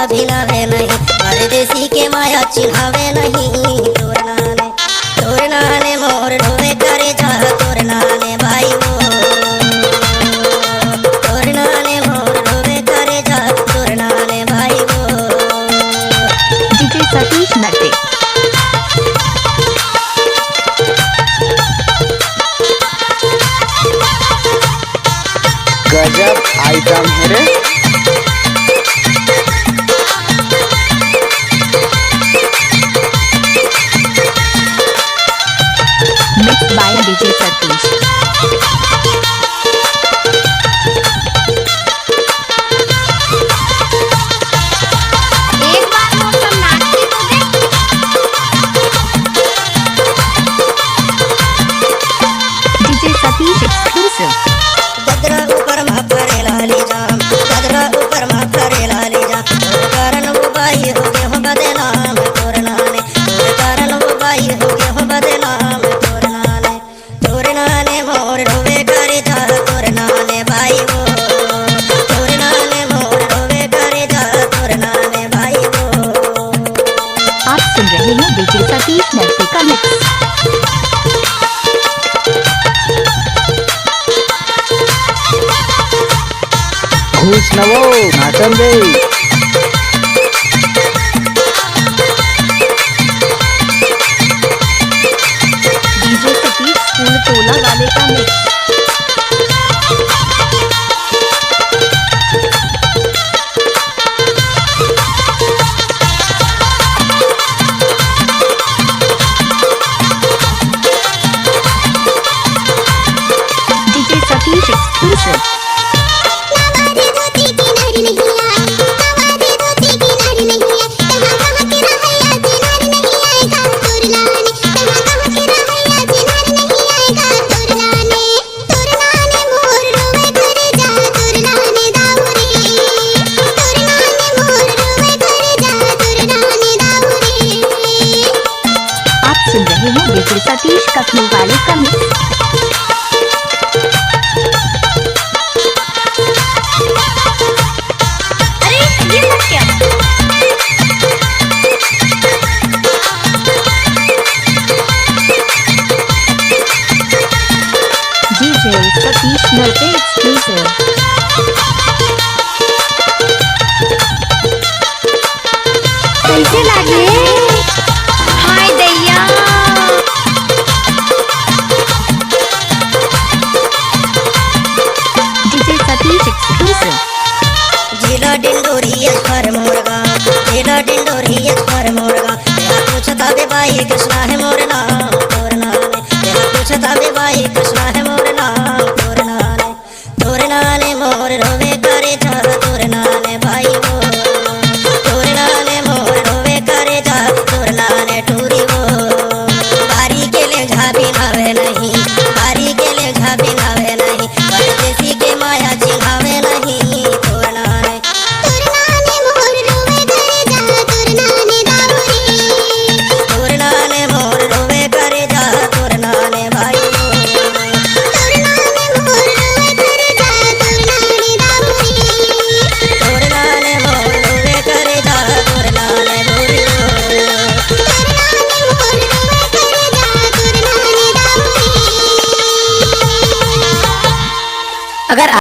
भिलावे नहीं, परदेसी के माया चिन्हावे नहीं। तोर नाने मोर ढोवे करे जा, तोर नाने भाई वो, तोर नाने मोर ढोवे करे जा, तोर नाने भाई वो। डीजे सतीश नटे। गजब आइटम है रे। Mix by DJ Satish. एक बार मौसम नाचती तो देख। DJ Satish exclusive. गदरा ऊपर मा फरे लाली जाम, गदरा ऊपर मा फरे लाली जाम, तोर कारण वो बाई हो गए हो बदनाम। तोर नाने तोर कारण वो बाई हो गए हो बदनाम। तोर नाने मोर ढोवे करे जा, तोर नाने भाई वो, तोर नाने मोर ढोवे करे जा, तोर नाने भाई वो। आप सुन रहे हैं डीजे सतीश नटे का मिक्स। खुश नवो नाचन दे। डीजे सतीश फूल टोला वाले का मिक्स। DJ Satish exclusive. आप सुन रहे हैं डीजे सतीश कखनऊ वाले का मिक्स। अरे ये सब क्या? डीजे सतीश नटे एक्सक्लूसिव। कैसे लागे? हाय दैया। DJ Satish exclusive. जिला डिंडोरी पर मुर्गा, जिला डिंडोरी पर मुर्गा, पूछता बे बाई कृष्णा है मोर